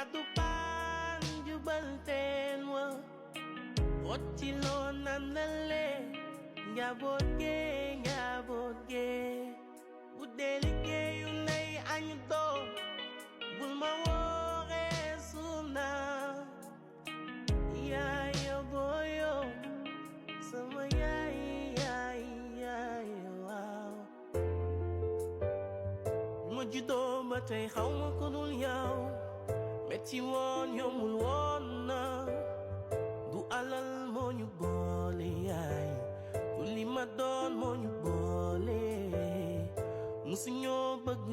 matupan jubalten wa Ochilo nandale Ngabot ge Budelike yunay anyo do Bulmawore suna Yaya boyo Sama yaya wow Majudo batay xaw ma ko dul yow metti woon yombul woon na du alal moo ñu boole yaay du li ma doon moo ñu boole musu ñoo bëgg